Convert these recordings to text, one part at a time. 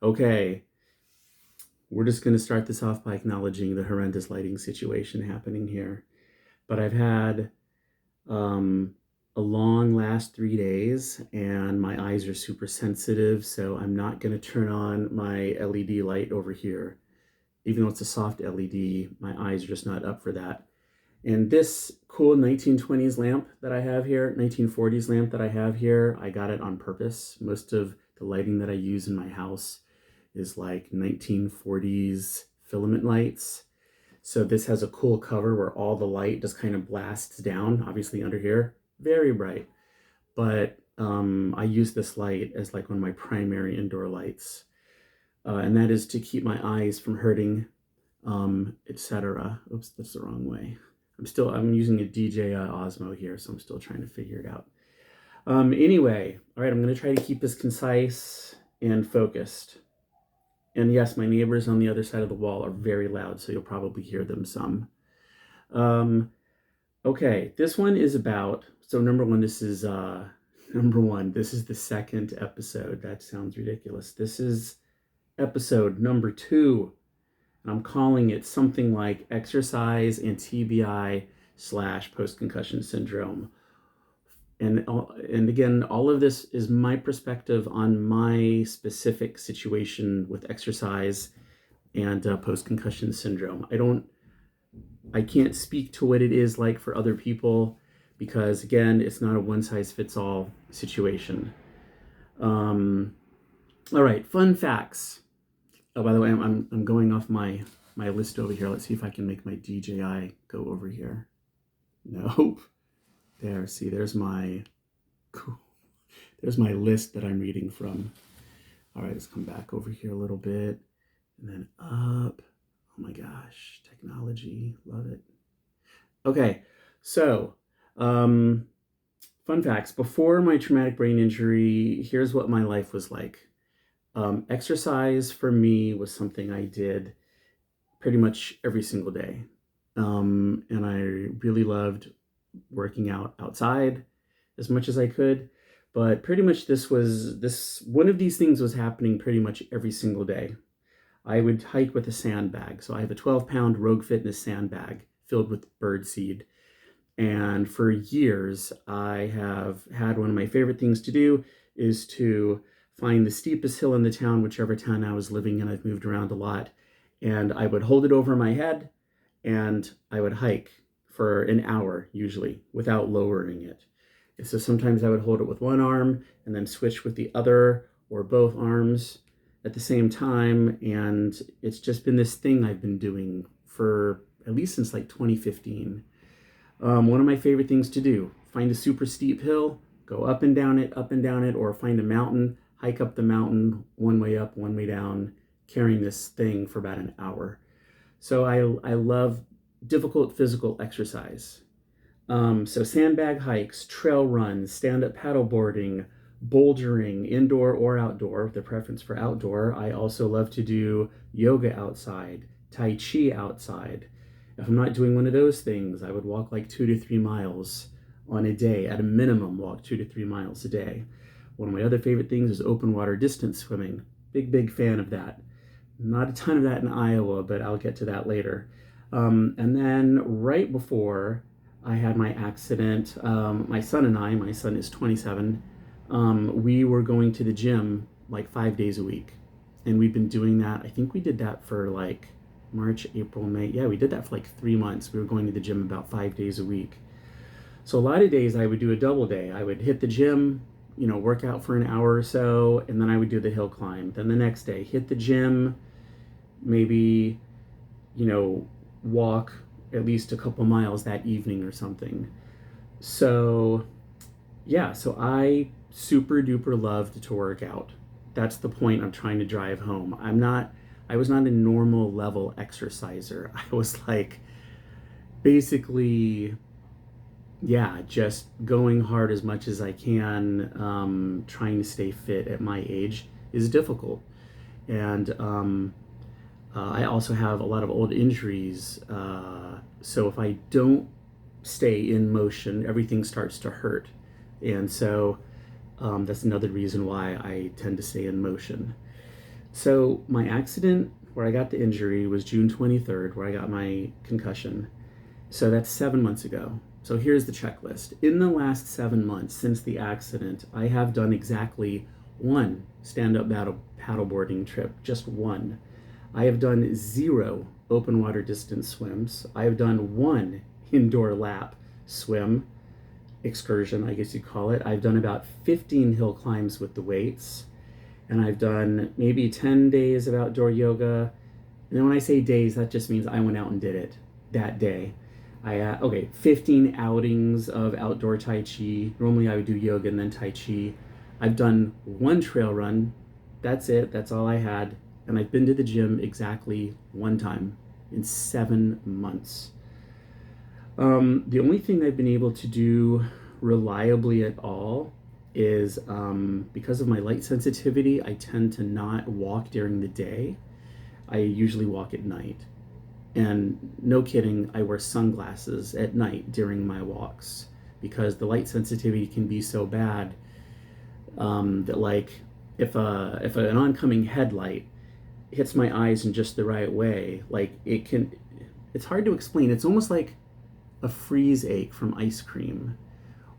Okay, we're just going to start this off by acknowledging the horrendous lighting situation happening here. But I've had um, a long last 3 days, and my eyes are super sensitive, so I'm not going to turn on my LED light over here. Even though it's a soft LED, my eyes are just not up for that. And this cool 1920s lamp that I have here, 1940s lamp that I have here, I got it on purpose. Most of the lighting that I use in my house is like 1940s filament lights. So this has a cool cover where all the light just kind of blasts down, obviously under here, very bright. But I use this light as like one of my primary indoor lights. And that is to keep my eyes from hurting, etc. Oops, that's the wrong way. I'm using a DJI Osmo here, so I'm still trying to figure it out. Anyway, all right, I'm going to try to keep this concise and focused. And yes, my neighbors on the other side of the wall are very loud, so you'll probably hear them some. Okay, this one is about, so number one, this is the second episode. That sounds ridiculous. This is episode number 2. And I'm calling it something like exercise and TBI / post-concussion syndrome. And again, all of this is my perspective on my specific situation with exercise and post-concussion syndrome. I can't speak to what it is like for other people because, again, it's not a one-size-fits-all situation. All right, fun facts. Oh, by the way, I'm going off my list over here. Let's see if I can make my DJI go over here. Nope. There, see, there's my list that I'm reading from. All right, let's come back over here a little bit and then up. Oh my gosh, technology, love it. Okay, so fun facts. Before my traumatic brain injury, here's what my life was like. Exercise for me was something I did pretty much every single day. And I really loved working out outside as much as I could. But pretty much one of these things was happening pretty much every single day. I would hike with a sandbag. So I have a 12-pound Rogue Fitness sandbag filled with birdseed. And for years, I have had one of my favorite things to do is to find the steepest hill in the town, whichever town I was living in. I've moved around a lot. And I would hold it over my head and I would hike for an hour, usually, without lowering it. And so sometimes I would hold it with one arm and then switch with the other or both arms at the same time. And it's just been this thing I've been doing for at least since like 2015. One of my favorite things to do, find a super steep hill, go up and down it, or find a mountain, hike up the mountain, one way up, one way down, carrying this thing for about an hour. So I love difficult physical exercise. So sandbag hikes, trail runs, stand-up paddleboarding, bouldering, indoor or outdoor, the preference for outdoor. I also love to do yoga outside, Tai Chi outside. If I'm not doing one of those things, I would walk like 2 to 3 miles on a day, at a minimum, walk 2 to 3 miles a day. One of my other favorite things is open water distance swimming. Big fan of that. Not a ton of that in Iowa, but I'll get to that later. And then right before I had my accident, my son is 27, we were going to the gym like 5 days a week. And we've been doing that. I think we did that for like March, April, May. Yeah, we did that for like 3 months. We were going to the gym about 5 days a week. So a lot of days I would do a double day. I would hit the gym, work out for an hour or so, and then I would do the hill climb. Then the next day, hit the gym, maybe, walk at least a couple miles that evening or something. So, yeah, so I super duper loved to work out. That's the point I'm trying to drive home. I was not a normal level exerciser. I was like, basically, yeah, just going hard as much as I can, trying to stay fit at my age is difficult. And I also have a lot of old injuries. So if I don't stay in motion, everything starts to hurt. And so that's another reason why I tend to stay in motion. So my accident where I got the injury was June 23rd, where I got my concussion. So that's 7 months ago. So here's the checklist. In the last 7 months since the accident, I have done exactly one stand-up paddleboarding trip, just one. I have done 0 open water distance swims. I have done 1 indoor lap swim excursion, I guess you'd call it. I've done about 15 hill climbs with the weights, and I've done maybe 10 days of outdoor yoga. And then when I say days, that just means I went out and did it that day. 15 outings of outdoor Tai Chi. Normally I would do yoga and then Tai Chi. I've done 1 trail run. That's it. That's all I had. And I've been to the gym exactly 1 time in 7 months. The only thing I've been able to do reliably at all is because of my light sensitivity, I tend to not walk during the day. I usually walk at night. And no kidding, I wear sunglasses at night during my walks because the light sensitivity can be so bad that, like, if an oncoming headlight hits my eyes in just the right way, like, it's hard to explain. It's almost like a freeze ache from ice cream,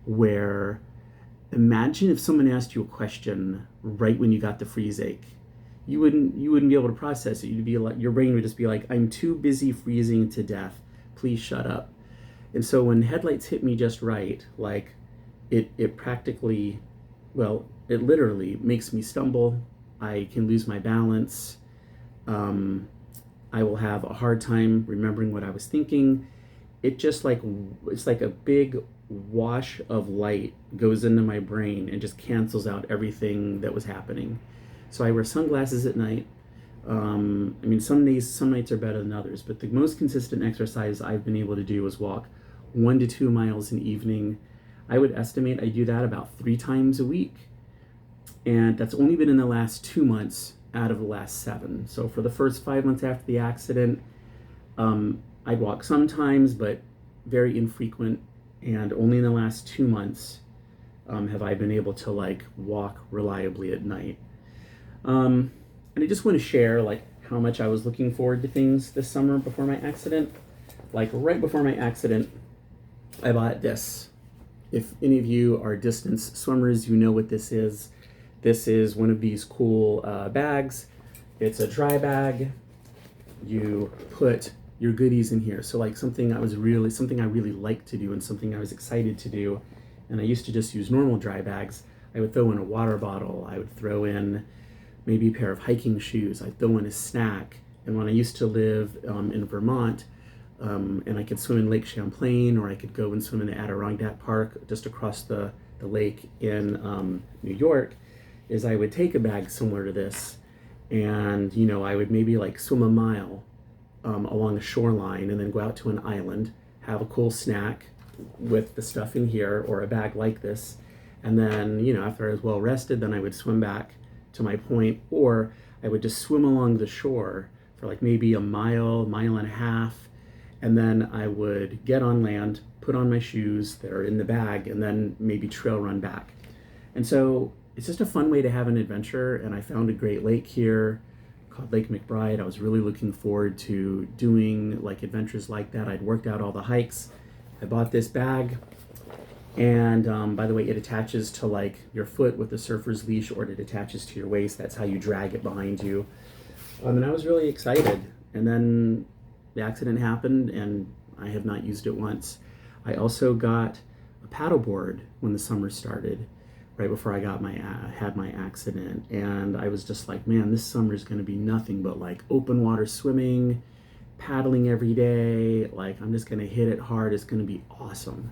where imagine if someone asked you a question right when you got the freeze ache. You wouldn't be able to process it. You'd be like, your brain would just be like, I'm too busy freezing to death. Please shut up. And so when headlights hit me just right, like, it practically, well, it literally makes me stumble. I can lose my balance. I will have a hard time remembering what I was thinking. It's like a big wash of light goes into my brain and just cancels out everything that was happening. So I wear sunglasses at night. Some nights are better than others, but the most consistent exercise I've been able to do is walk 1 to 2 miles an evening. I would estimate I do that about 3 times a week. And that's only been in the last 2 months out of the last 7. So for the first 5 months after the accident, I'd walk sometimes, but very infrequent. And only in the last 2 months have I been able to, like, walk reliably at night. And I just want to share, like, how much I was looking forward to things this summer before my accident. Like, right before my accident, I bought this. If any of you are distance swimmers, you know what this is. This is one of these cool bags. It's a dry bag. You put your goodies in here. So, like, something I really like to do and something I was excited to do. And I used to just use normal dry bags. I would throw in a water bottle. I would throw in maybe a pair of hiking shoes. I'd throw in a snack. And when I used to live in Vermont, and I could swim in Lake Champlain, or I could go and swim in the Adirondack Park just across the lake in New York, is I would take a bag similar to this, and, you know, I would maybe, like, swim a mile along a shoreline and then go out to an island, have a cool snack with the stuff in here or a bag like this, and then, you know, after I was well rested, then I would swim back to my point, or I would just swim along the shore for, like, maybe a mile and a half, and then I would get on land, put on my shoes that are in the bag, and then maybe trail run back. And so it's just a fun way to have an adventure, and I found a great lake here called Lake McBride. I was really looking forward to doing, like, adventures like that. I'd worked out all the hikes. I bought this bag, and by the way, it attaches to, like, your foot with a surfer's leash, or it attaches to your waist. That's how you drag it behind you. And I was really excited. And then the accident happened, and I have not used it once. I also got a paddleboard when the summer started, right before I had my accident, and I was just like, man, this summer is going to be nothing but, like, open water swimming, paddling every day. Like, I'm just going to hit it hard. It's going to be awesome.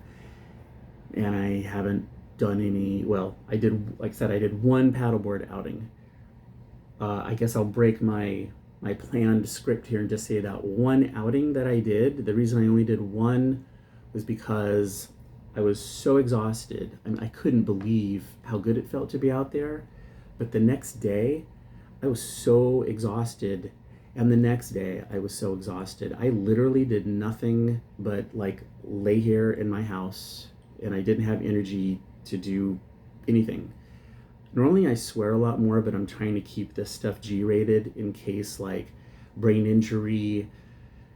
And I haven't done any. Well, I did, like I said, I did 1 paddleboard outing. I guess I'll break my planned script here and just say that 1 outing that I did, the reason I only did 1 was because I was so exhausted. I mean, I couldn't believe how good it felt to be out there. But the next day, I was so exhausted. And the next day, I was so exhausted. I literally did nothing but, like, lay here in my house, and I didn't have energy to do anything. Normally I swear a lot more, but I'm trying to keep this stuff G-rated in case like brain injury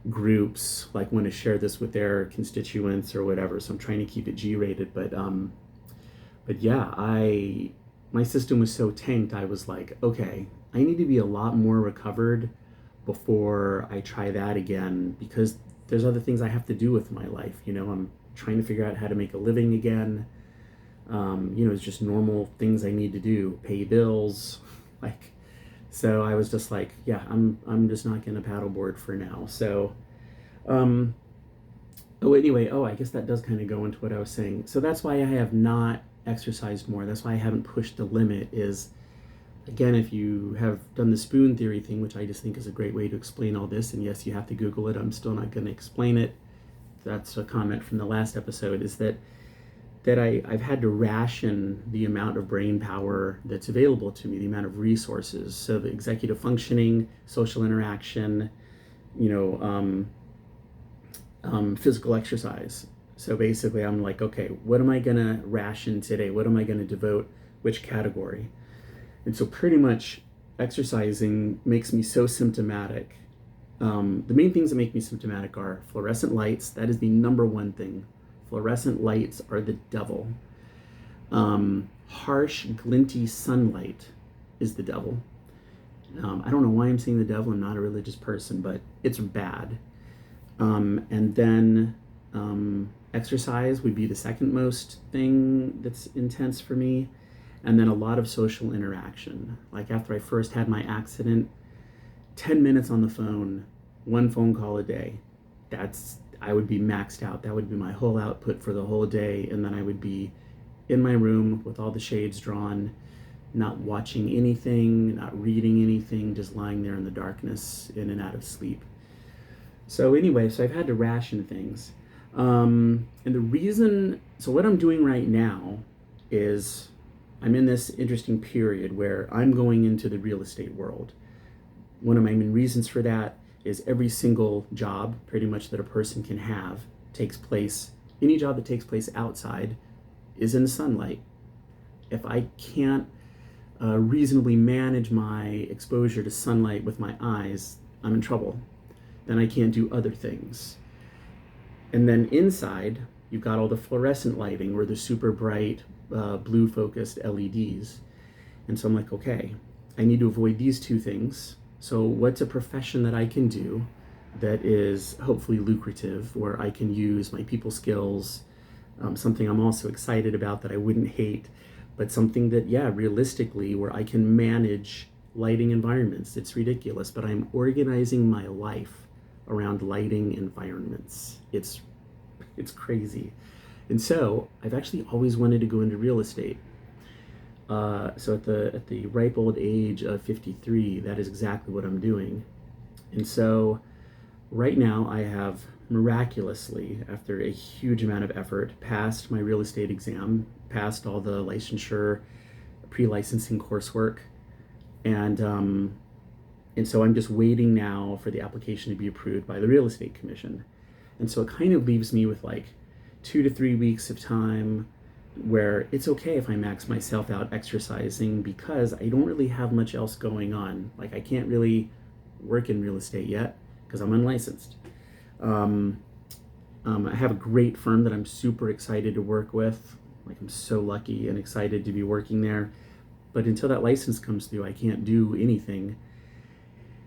groups like want to share this with their constituents or whatever. So I'm trying to keep it G-rated, but yeah, I my system was so tanked. I was like, okay, I need to be a lot more recovered before I try that again because there's other things I have to do with my life. I'm trying to figure out how to make a living again. It's just normal things I need to do, pay bills, like. So I was just like, yeah, I'm just not gonna paddleboard for now. So, um, oh, anyway, I guess that does kind of go into what I was saying. So that's why I have not exercised more. That's why I haven't pushed the limit. Is again, if you have done the spoon theory thing, which I just think is a great way to explain all this, and yes, you have to Google it. I'm still not going to explain it. That's a comment from the last episode. Is that I've had to ration the amount of brain power that's available to me, the amount of resources. So the executive functioning, social interaction, you know, physical exercise. So basically, I'm like, okay, what am I gonna ration today? What am I gonna devote which category? And so pretty much exercising makes me so symptomatic. The main things that make me symptomatic are fluorescent lights. That is the number one thing. Fluorescent lights are the devil. Harsh, glinty sunlight is the devil. I don't know why I'm saying the devil. I'm not a religious person, but it's bad. And then exercise would be the second most thing that's intense for me. And then a lot of social interaction. Like after I first had my accident, 10 minutes on the phone, one phone call a day. I would be maxed out. That would be my whole output for the whole day. And then I would be in my room with all the shades drawn, not watching anything, not reading anything, just lying there in the darkness, in and out of sleep. So anyway, so I've had to ration things. And the reason, so what I'm doing right now is I'm in this interesting period where I'm going into the real estate world. One of my main reasons for that is every single job pretty much that a person can have takes place, any job that takes place outside is in sunlight. If I can't reasonably manage my exposure to sunlight with my eyes, I'm in trouble. Then I can't do other things. And then inside, you've got all the fluorescent lighting or the super bright blue focused LEDs. And so I'm like, okay, I need to avoid these two things. So what's a profession that I can do that is hopefully lucrative, where I can use my people skills, something I'm also excited about that I wouldn't hate, but something that, yeah, realistically, where I can manage lighting environments. It's ridiculous, but I'm organizing my life around lighting environments. It's crazy. And so I've actually always wanted to go into real estate. So at the ripe old age of 53, that is exactly what I'm doing. And so right now I have miraculously, after a huge amount of effort, passed my real estate exam, passed all the licensure, pre-licensing coursework, and so I'm just waiting now for the application to be approved by the real estate commission. And so it kind of leaves me with like 2 to 3 weeks of time where it's okay if I max myself out exercising because I don't really have much else going on. Like I can't really work in real estate yet because I'm unlicensed. I have a great firm that I'm super excited to work with. Like I'm so lucky and excited to be working there. But until that license comes through, I can't do anything.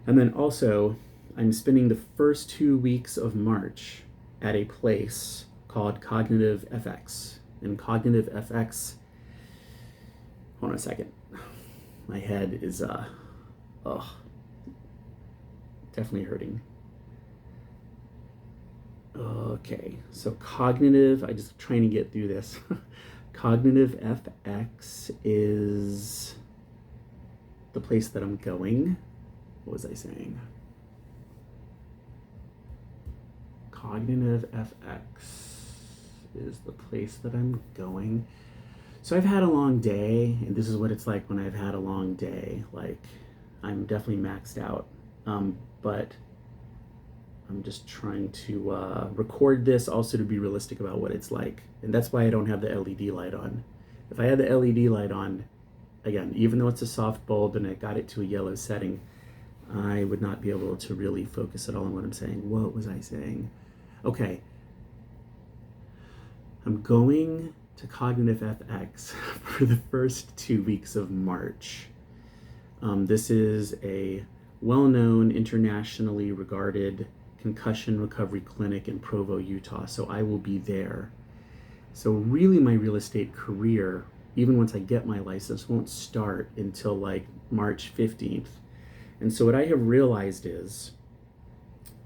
And then also, I'm spending the first 2 weeks of March at a place called Cognitive FX. And Cognitive FX, hold on a second. My head is, definitely hurting. Okay, so Cognitive, I'm just trying to get through this. Cognitive FX is the place that I'm going. What was I saying? Cognitive FX is the place that I'm going. So I've had a long day, and this is what it's like when I've had a long day. Like, I'm definitely maxed out. But I'm just trying to record this also to be realistic about what it's like. And that's why I don't have the LED light on. If I had the LED light on, again, even though it's a soft bulb and I got it to a yellow setting, I would not be able to really focus at all on what I'm saying. What was I saying? Okay. I'm going to Cognitive FX for the first 2 weeks of March. This is a well-known, internationally regarded concussion recovery clinic in Provo, Utah. So I will be there. So really my real estate career, even once I get my license, won't start until like March 15th. And so what I have realized is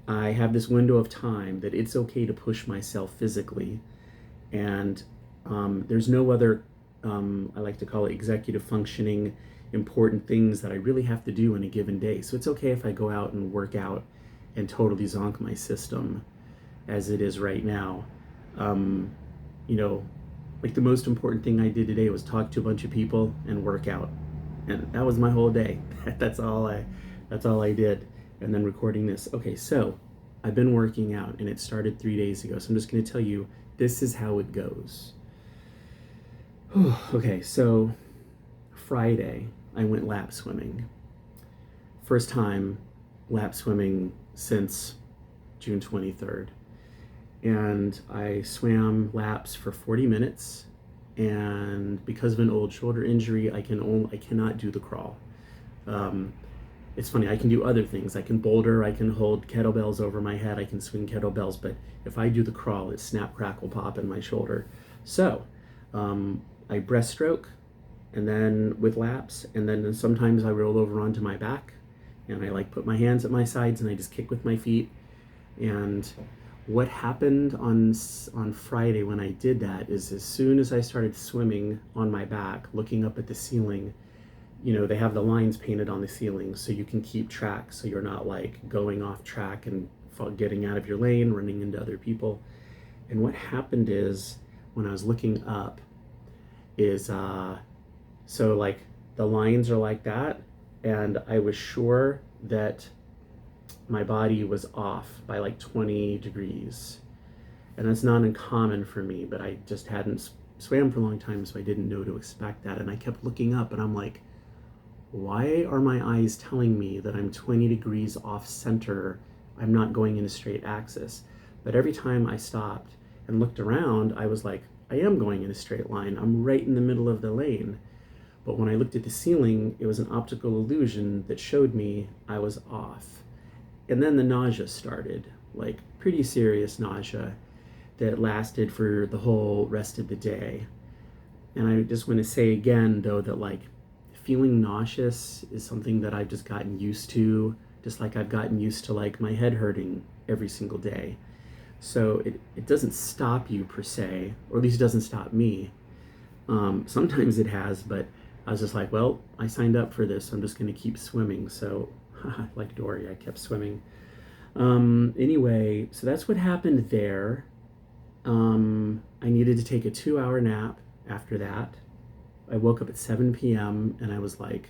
I have this window of time that it's okay to push myself physically. And there's no other, I like to call it executive functioning, important things that I really have to do in a given day. So it's okay if I go out and work out and totally zonk my system as it is right now. You know, like the most important thing I did today was talk to a bunch of people and work out. And that was my whole day. That's all I did. And then recording this. Okay, so I've been working out and it started 3 days ago. So I'm just going to tell you, this is how it goes. Okay, so Friday, I went lap swimming. First time lap swimming since June 23rd. And I swam laps for 40 minutes. And because of an old shoulder injury, I cannot do the crawl. It's funny, I can do other things. I can boulder, I can hold kettlebells over my head, I can swing kettlebells, but if I do the crawl, it's snap, crackle, pop in my shoulder. So I breaststroke, and then with laps, and then sometimes I roll over onto my back, and I like put my hands at my sides, and I just kick with my feet. And what happened on Friday when I did that is as soon as I started swimming on my back, looking up at the ceiling, you know, they have the lines painted on the ceiling so you can keep track, so you're not like going off track and getting out of your lane, running into other people. And what happened is when I was looking up is, so like the lines are like that, and I was sure that my body was off by like 20 degrees. And that's not uncommon for me, but I just hadn't swam for a long time, so I didn't know to expect that. And I kept looking up and I'm like, why are my eyes telling me that I'm 20 degrees off center? I'm not going in a straight axis. But every time I stopped and looked around, I was like, I am going in a straight line. I'm right in the middle of the lane. But when I looked at the ceiling, it was an optical illusion that showed me I was off. And then the nausea started, like pretty serious nausea that lasted for the whole rest of the day. And I just want to say again, though, that like feeling nauseous is something that I've just gotten used to, just like I've gotten used to like my head hurting every single day. So it doesn't stop you per se, or at least it doesn't stop me. Sometimes it has, but I was just like, well, I signed up for this, so I'm just going to keep swimming. So like Dory, I kept swimming. Anyway, so that's what happened there. I needed to take a 2-hour nap after that. I woke up at 7 p.m. and I was like,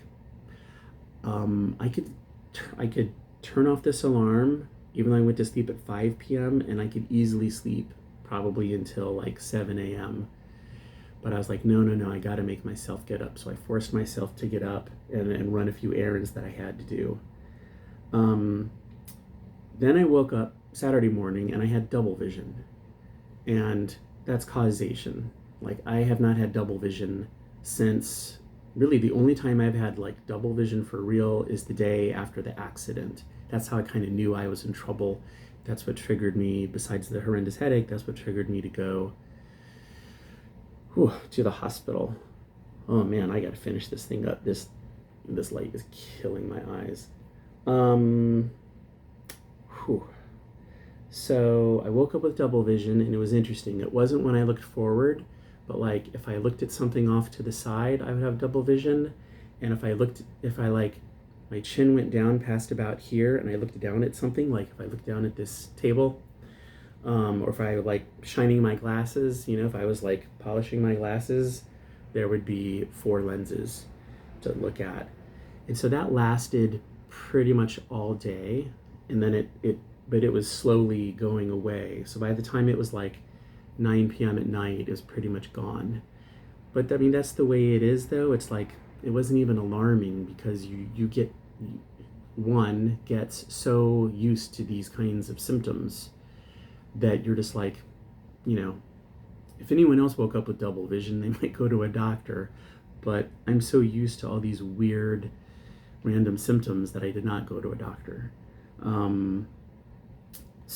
I could turn off this alarm, even though I went to sleep at 5 p.m. and I could easily sleep probably until like 7 a.m. But I was like, no, I got to make myself get up. So I forced myself to get up and run a few errands that I had to do. Then I woke up Saturday morning and I had double vision. And that's causation. Like, I have not had double vision since, really the only time I've had like double vision for real is the day after the accident. That's how I kind of knew I was in trouble. That's what triggered me, besides the horrendous headache, that's what triggered me to go to the hospital. Oh man, I gotta finish this thing up. This light is killing my eyes. So I woke up with double vision, and it was interesting. It wasn't when I looked forward, but like if I looked at something off to the side, I would have double vision. And if I like, my chin went down past about here and I looked down at something, like if I looked down at this table, or if I like shining my glasses, you know, if I was like polishing my glasses, there would be 4 lenses to look at. And so that lasted pretty much all day. And then but it was slowly going away. So by the time it was like 9 p.m. at night, it was pretty much gone. But I mean, that's the way it is though. It's like, it wasn't even alarming because you get, one gets so used to these kinds of symptoms that you're just like, you know, if anyone else woke up with double vision, they might go to a doctor. But I'm so used to all these weird, random symptoms that I did not go to a doctor. Um,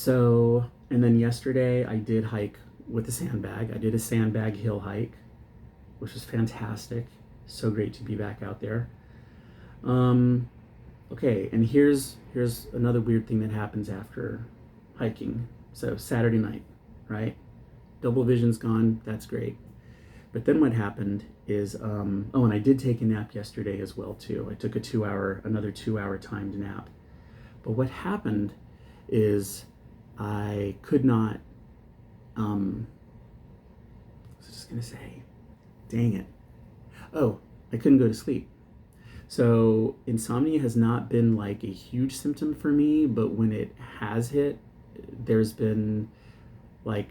and then yesterday I did hike with a sandbag. I did a sandbag hill hike, which was fantastic. So great to be back out there. Okay, and here's another weird thing that happens after hiking. So Saturday night, right? Double vision's gone. That's great. But then what happened is, and I did take a nap yesterday as well too. I took another 2 hour timed nap. But what happened is I could not, I was just gonna say, dang it. Oh, I couldn't go to sleep. So insomnia has not been like a huge symptom for me, but when it has hit, there's been like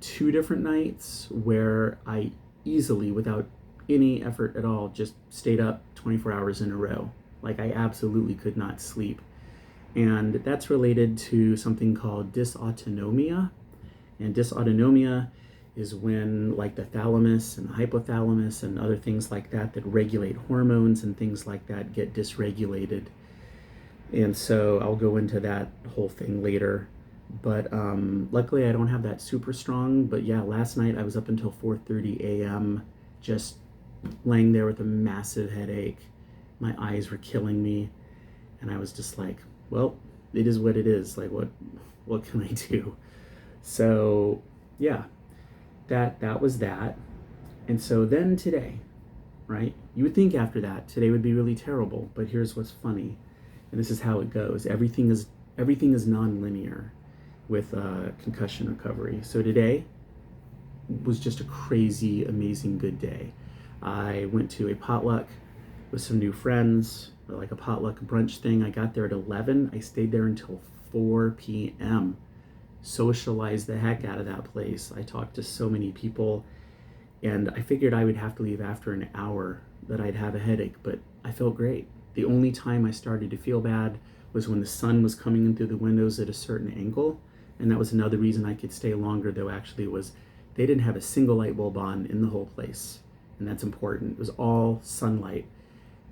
2 different nights where I easily, without any effort at all, just stayed up 24 hours in a row. Like I absolutely could not sleep. And that's related to something called dysautonomia. And dysautonomia is when like the thalamus and the hypothalamus and other things like that regulate hormones and things like that get dysregulated. And so I'll go into that whole thing later. But luckily I don't have that super strong. But yeah, last night I was up until 4:30 a.m. just laying there with a massive headache. My eyes were killing me. And I was just like, well, it is what it is. Like, what can I do? So yeah, that was that. And so then today, right? You would think after that, today would be really terrible. But here's what's funny. And this is how it goes. Everything is non-linear with concussion recovery. So today was just a crazy, amazing, good day. I went to a potluck with some new friends, like a potluck brunch thing. I got there at 11. I stayed there until 4 p.m. Socialized the heck out of that place. I talked to so many people, and I figured I would have to leave after an hour, that I'd have a headache, but I felt great. The only time I started to feel bad was when the sun was coming in through the windows at a certain angle, and that was another reason I could stay longer, though, actually, was they didn't have a single light bulb on in the whole place, and that's important. It was all sunlight,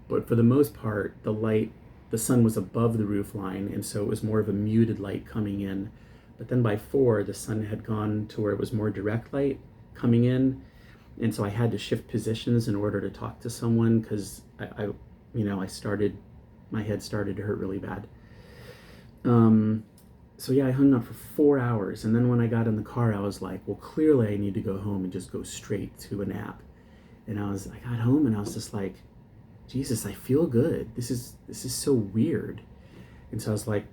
but for the most part, the sun was above the roof line, and so it was more of a muted light coming in. But then by 4, the sun had gone to where it was more direct light coming in, and so I had to shift positions in order to talk to someone because my head started to hurt really bad. So yeah, I hung up for 4 hours, and then when I got in the car, I was like, well, clearly I need to go home and just go straight to a nap. And I got home and I was just like, Jesus, I feel good. This is so weird. And so I was like,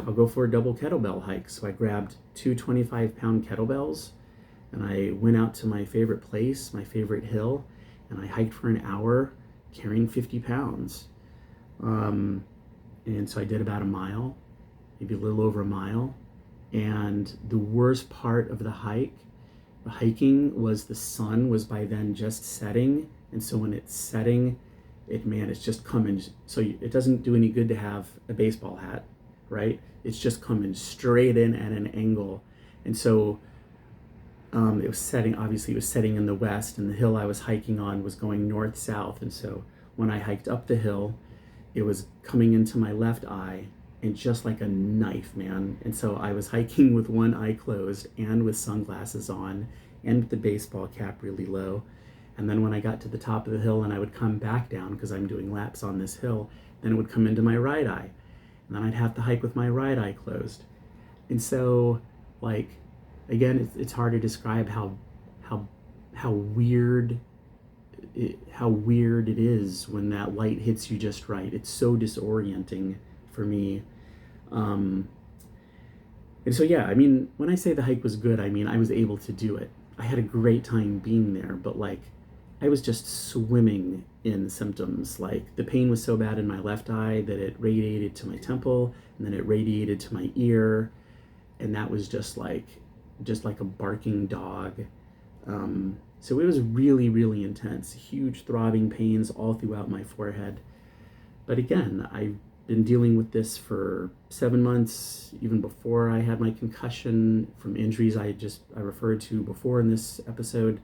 I'll go for a double kettlebell hike. So I grabbed 2 25-pound kettlebells, and I went out to my favorite place, my favorite hill, and I hiked for an hour carrying 50 pounds. And so I did about a mile, maybe a little over a mile. And the worst part of the hiking was the sun was by then just setting. And so when it's setting, it's just coming. So it doesn't do any good to have a baseball hat, right? It's just coming straight in at an angle. And so it was setting, obviously it was setting in the west, and the hill I was hiking on was going north-south. And so when I hiked up the hill, it was coming into my left eye, and just like a knife, man. And so I was hiking with one eye closed and with sunglasses on and with the baseball cap really low. And then when I got to the top of the hill and I would come back down because I'm doing laps on this hill, then it would come into my right eye. And then I'd have to hike with my right eye closed. And so, like, again, it's hard to describe how weird it is when that light hits you just right. It's so disorienting for me. And so, yeah, I mean, when I say the hike was good, I mean, I was able to do it. I had a great time being there, but like, I was just swimming in symptoms. Like, the pain was so bad in my left eye that it radiated to my temple, and then it radiated to my ear, and that was just like a barking dog. So it was really, really intense, huge throbbing pains all throughout my forehead. But again, I've been dealing with this for 7 months, even before I had my concussion from injuries I referred to before in this episode.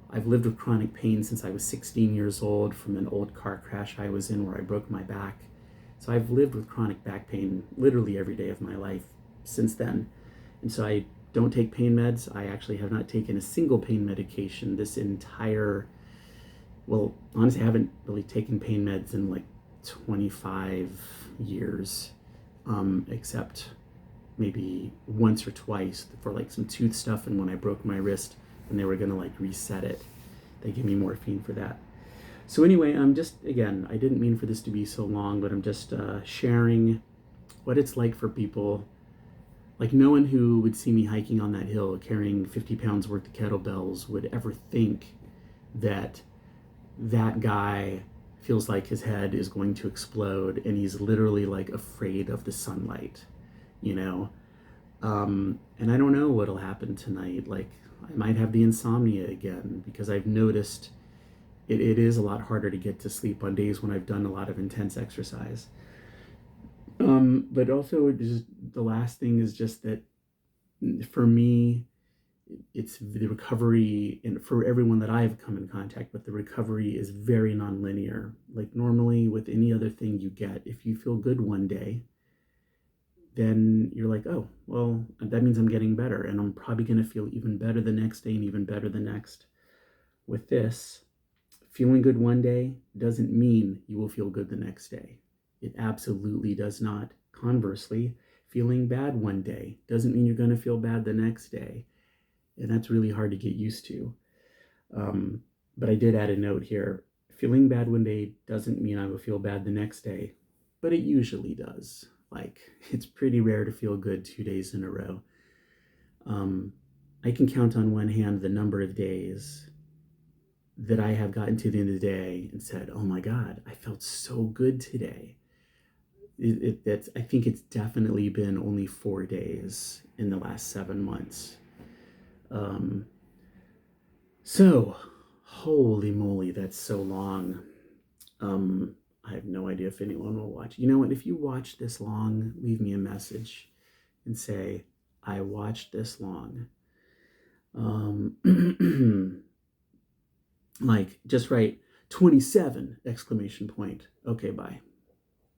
I've lived with chronic pain since I was 16 years old from an old car crash I was in where I broke my back. So I've lived with chronic back pain literally every day of my life since then. And so I don't take pain meds. I actually have not taken a single pain medication this entire, well, honestly, I haven't really taken pain meds in like 25 years, except maybe once or twice for like some tooth stuff, and when I broke my wrist and they were gonna like reset it, they gave me morphine for that. So anyway, I'm just, again, I didn't mean for this to be so long, but I'm just sharing what it's like for people. Like, no one who would see me hiking on that hill carrying 50 pounds worth of kettlebells would ever think that that guy feels like his head is going to explode and he's literally like afraid of the sunlight, you know? And I don't know what'll happen tonight. Like, I might have the insomnia again because I've noticed it is a lot harder to get to sleep on days when I've done a lot of intense exercise. But also, just the last thing is just that for me, it's the recovery, and for everyone that I've come in contact with, the recovery is very nonlinear. Like, normally with any other thing you get, if you feel good one day, then you're like, oh, well, that means I'm getting better, and I'm probably going to feel even better the next day and even better the next. With this, feeling good one day doesn't mean you will feel good the next day. It absolutely does not. Conversely, feeling bad one day doesn't mean you're going to feel bad the next day. And that's really hard to get used to. But I did add a note here. Feeling bad one day doesn't mean I will feel bad the next day, but it usually does. Like, it's pretty rare to feel good 2 days in a row. I can count on one hand the number of days that I have gotten to the end of the day and said, oh my God, I felt so good today. I think it's definitely been only 4 days in the last 7 months. So, holy moly, that's so long. I have no idea if anyone will watch. You know what? If you watch this long, leave me a message and say, I watched this long. Like, just write 27 exclamation point. Okay, bye.